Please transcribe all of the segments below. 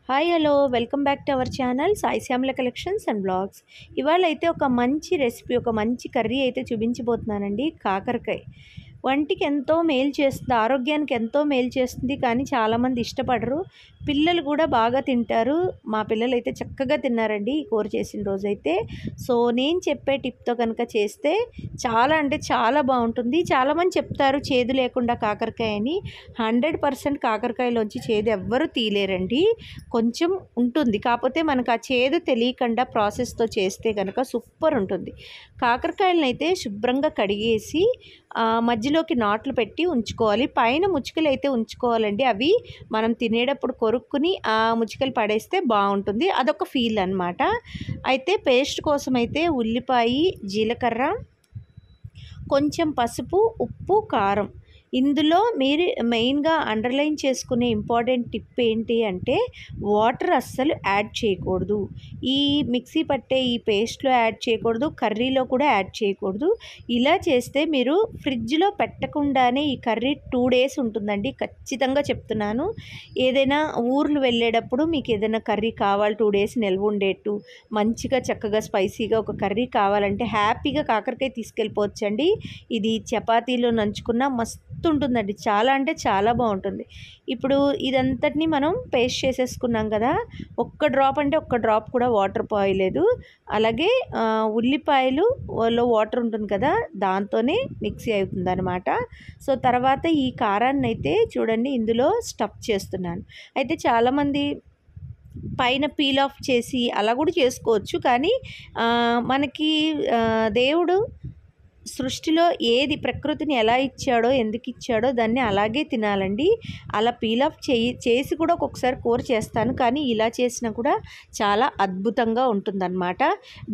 Hi hello welcome back to our channel Sai Shyamala collections and blogs. ఇవాళ అయితే ఒక మంచి రెసిపీ, ఒక మంచి కర్రీ అయితే చూపించబోతున్నానండి. కాకరకాయ వంటికి ఎంతో మేలు చేస్తుంది, ఆరోగ్యానికి ఎంతో మేలు చేస్తుంది. కానీ చాలామంది ఇష్టపడరు, పిల్లలు కూడా బాగా తింటారు. మా పిల్లలు అయితే చక్కగా తిన్నారండి ఈ కూర చేసిన రోజైతే. సో నేను చెప్పే టిప్తో కనుక చేస్తే చాలా అంటే చాలా బాగుంటుంది. చాలామంది చెప్తారు చేదు లేకుండా కాకరకాయ అని. 100% కాకరకాయలోంచి చేదు ఎవ్వరూ తీయలేరండి, కొంచెం ఉంటుంది. కాకపోతే మనకు ఆ చేదు తెలియకుండా ప్రాసెస్తో చేస్తే కనుక సూపర్ ఉంటుంది. కాకరకాయలను అయితే శుభ్రంగా కడిగేసి మధ్యలోకి నాట్లు పెట్టి ఉంచుకోవాలి. పైన ముచ్చుకలు అయితే ఉంచుకోవాలండి, అవి మనం తినేటప్పుడు కొరుక్కుని ఆ ముచ్చుకలు పడేస్తే బాగుంటుంది. అదొక ఫీల్ అన్నమాట. అయితే పేస్ట్ కోసం అయితే ఉల్లిపాయ, జీలకర్ర, కొంచెం పసుపు, ఉప్పు, కారం. ఇందులో మీరు మెయిన్గా అండర్లైన్ చేసుకునే ఇంపార్టెంట్ టిప్ ఏంటి అంటే వాటర్ అస్సలు యాడ్ చేయకూడదు. ఈ మిక్సీ పట్టే ఈ పేస్ట్లో యాడ్ చేయకూడదు, కర్రీలో కూడా యాడ్ చేయకూడదు. ఇలా చేస్తే మీరు ఫ్రిడ్జ్లో పెట్టకుండానే ఈ కర్రీ 2 days ఉంటుందండి, ఖచ్చితంగా చెప్తున్నాను. ఏదైనా ఊర్లు వెళ్ళేటప్పుడు మీకు ఏదైనా కర్రీ కావాలి 2 days నిల్వ ఉండేట్టు, మంచిగా చక్కగా స్పైసీగా ఒక కర్రీ కావాలంటే హ్యాపీగా కాకరకాయ తీసుకెళ్ళిపోవచ్చండి. ఇది చపాతీలో నంచుకున్న మస్తు ఉంటుందండి, చాలా అంటే చాలా బాగుంటుంది. ఇప్పుడు ఇదంతటిని మనం పేస్ట్ చేసేసుకున్నాం కదా, ఒక్క డ్రాప్ కూడా వాటర్ పోయలేదు. అలాగే ఉల్లిపాయలు లో వాటర్ ఉంటుంది కదా, దాంతోనే మిక్సీ అవుతుంది అనమాట. సో తర్వాత ఈ కారాన్ని అయితే చూడండి ఇందులో స్టఫ్ చేస్తున్నాను. అయితే చాలామంది పైన పీల్ ఆఫ్ చేసి అలా కూడా చేసుకోవచ్చు. కానీ మనకి దేవుడు సృష్టిలో ఏది ప్రకృతిని ఎలా ఇచ్చాడో, ఎందుకు ఇచ్చాడో దాన్ని అలాగే తినాలండి. అలా పీల్ ఆఫ్ చేసి కూడా ఒక్కొక్కసారి కూర చేస్తాను, కానీ ఇలా చేసినా కూడా చాలా అద్భుతంగా ఉంటుందన్నమాట.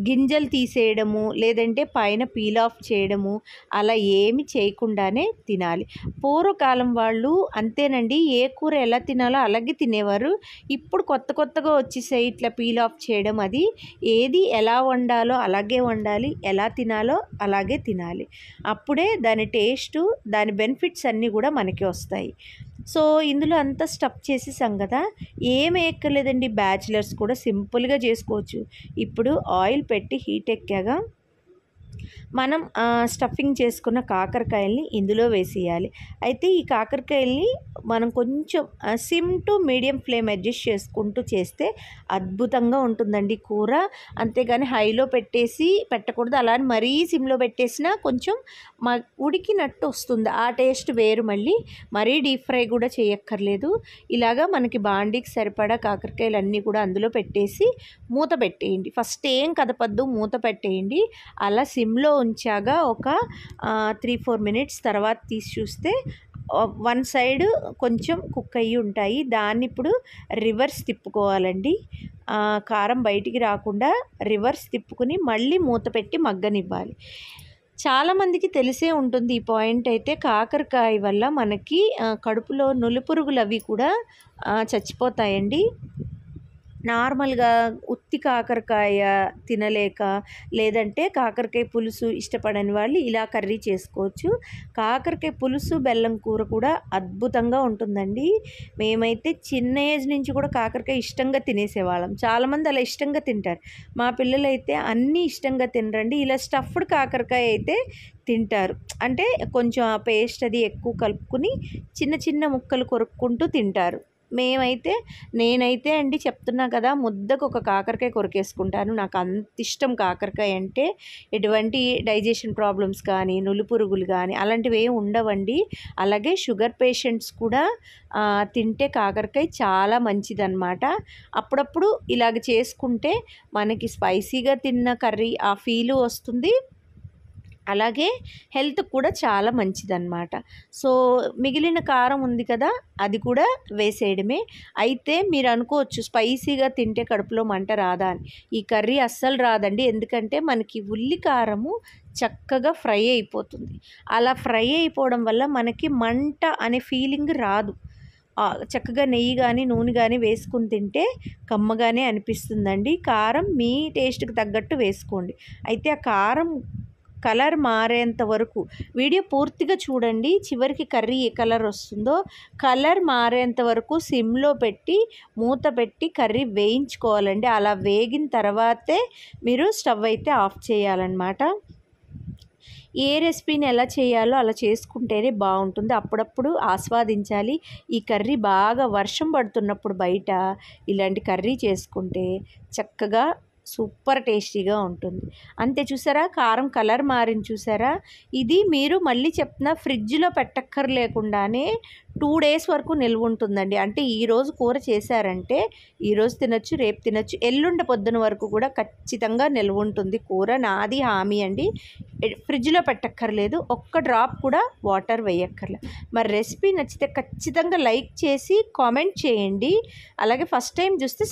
గింజలు తీసేయడము లేదంటే పైన పీల్ ఆఫ్ చేయడము అలా ఏమి చేయకుండానే తినాలి. పూర్వకాలం వాళ్ళు అంతేనండి, ఏ కూర ఎలా తినాలో అలాగే తినేవారు. ఇప్పుడు కొత్తగా వచ్చేసాయి ఇట్లా పీల్ ఆఫ్ చేయడం. అది ఏది ఎలా వండాలో అలాగే వండాలి, ఎలా తినాలో అలాగే తినాలి. అప్పుడే దాని టేస్టు, దాని బెనిఫిట్స్ అన్నీ కూడా మనకి వస్తాయి. సో ఇందులో అంతా స్టఫ్ చేసేసాం కదా, ఏమి ఎక్కర్లేదండి, బ్యాచిలర్స్ కూడా సింపుల్గా చేసుకోవచ్చు. ఇప్పుడు ఆయిల్ పెట్టి హీట్ ఎక్కాక మనం స్టఫింగ్ చేసుకున్న కాకరకాయల్ని ఇందులో వేసేయాలి. అయితే ఈ కాకరకాయల్ని మనం కొంచెం SIM to medium flame adjust చేసుకుంటూ చేస్తే అద్భుతంగా ఉంటుందండి కూర. అంతేగాని హైలో పెట్టకూడదు, అలా అని మరీ సిమ్లో పెట్టేసినా కొంచెం ఉడికినట్టు వస్తుంది, ఆ టేస్ట్ వేరు. మరీ డీప్ ఫ్రై కూడా చేయక్కర్లేదు. ఇలాగా మనకి బాండీకి సరిపడా కాకరకాయలు అన్నీ కూడా అందులో పెట్టేసి మూత పెట్టేయండి. ఫస్ట్ ఏం కదపద్దు, మూత పెట్టేయండి. అలా సిమ్లో ఉంచాగా ఒక 3-4 minutes తర్వాత తీసి చూస్తే వన్ సైడ్ కొంచెం కుక్ అయ్యి ఉంటాయి. దాన్ని ఇప్పుడు రివర్స్ తిప్పుకోవాలండి. కారం బయటికి రాకుండా రివర్స్ తిప్పుకుని మళ్ళీ మూత పెట్టి మగ్గనివ్వాలి. చాలామందికి తెలిసే ఉంటుంది ఈ పాయింట్. అయితే కాకరకాయ వల్ల మనకి కడుపులో నులిపురుగులు అవి కూడా చచ్చిపోతాయండి. నార్మల్గా ఉత్తి కాకరకాయ తినలేక లేదంటే కాకరకాయ పులుసు ఇష్టపడని వాళ్ళు ఇలా కర్రీ చేసుకోవచ్చు. కాకరకాయ పులుసు బెల్లం కూర కూడా అద్భుతంగా ఉంటుందండి. మేమైతే చిన్న ఏజ్ నుంచి కూడా కాకరకాయ ఇష్టంగా తినేసేవాళ్ళం. చాలామంది అలా ఇష్టంగా తింటారు. మా పిల్లలైతే అన్నీ ఇష్టంగా తినరండి, ఇలా స్టఫ్డ్ కాకరకాయ అయితే తింటారు. అంటే కొంచెం ఆ పేస్ట్ అది ఎక్కువ కలుపుకుని చిన్న చిన్న ముక్కలు కొరుక్కుంటూ తింటారు. నేనైతే అండి చెప్తున్నా కదా, ముద్దకు ఒక కాకరకాయ కొరికేసుకుంటాను. నాకు అంత ఇష్టం కాకరకాయ అంటే. ఎటువంటి డైజెషన్ ప్రాబ్లమ్స్ కానీ, నులిపురుగులు కానీ అలాంటివి ఏమి ఉండవండి. అలాగే షుగర్ పేషెంట్స్ కూడా తింటే కాకరకాయ చాలా మంచిదన్నమాట. అప్పుడప్పుడు ఇలాగ చేసుకుంటే మనకి స్పైసీగా తిన్న కర్రీ ఆ ఫీలు వస్తుంది, అలాగే హెల్త్ కూడా చాలా మంచిదన్నమాట. సో మిగిలిన కారం ఉంది కదా, అది కూడా వేసేయడమే. అయితే మీరు అనుకోవచ్చు స్పైసీగా తింటే కడుపులో మంట రాదా అని. ఈ కర్రీ అస్సలు రాదండి, ఎందుకంటే మనకి ఉల్లి కారము చక్కగా ఫ్రై అయిపోతుంది. అలా ఫ్రై అయిపోవడం వల్ల మనకి మంట అనే ఫీలింగ్ రాదు. చక్కగా నెయ్యి కానీ నూనె కానీ వేసుకుని తింటే కమ్మగానే అనిపిస్తుందండి. కారం మీ టేస్ట్కి తగ్గట్టు వేసుకోండి. అయితే ఆ కారం కలర్ మారేంత వరకు వీడియో పూర్తిగా చూడండి. చివరికి కర్రీ ఏ కలర్ వస్తుందో కలర్ మారేంత వరకు సిమ్లో పెట్టి మూత పెట్టి కర్రీ వేయించుకోవాలండి. అలా వేగిన తర్వాతే మీరు స్టవ్ అయితే ఆఫ్ చేయాలన్నమాట. ఏ రెసిపీని ఎలా చేయాలో అలా చేసుకుంటేనే బాగుంటుంది. అప్పుడప్పుడు ఆస్వాదించాలి. ఈ కర్రీ బాగా వర్షం పడుతున్నప్పుడు బయట ఇలాంటి కర్రీ చేసుకుంటే చక్కగా సూపర్ టేస్టీగా ఉంటుంది. అంతే, చూసారా కారం కలర్ మారింది చూసారా. ఇది మీరు మళ్ళీ చెప్తున్నా ఫ్రిడ్జ్లో పెట్టక్కర్లేకుండానే 2 డేస్ వరకు నిల్వ ఉంటుందండి. అంటే ఈరోజు కూర చేశారంటే ఈరోజు తినొచ్చు, రేపు తినొచ్చు, ఎల్లుండి పొద్దున వరకు కూడా ఖచ్చితంగా నిల్వ ఉంటుంది కూర. నాది హామీ అండి. ఫ్రిడ్జ్లో పెట్టక్కర్లేదు, ఒక్క డ్రాప్ కూడా వాటర్ వేయక్కర్లేదు. మరి రెసిపీ నచ్చితే ఖచ్చితంగా లైక్ చేసి కామెంట్ చేయండి. అలాగే ఫస్ట్ టైం చూస్తే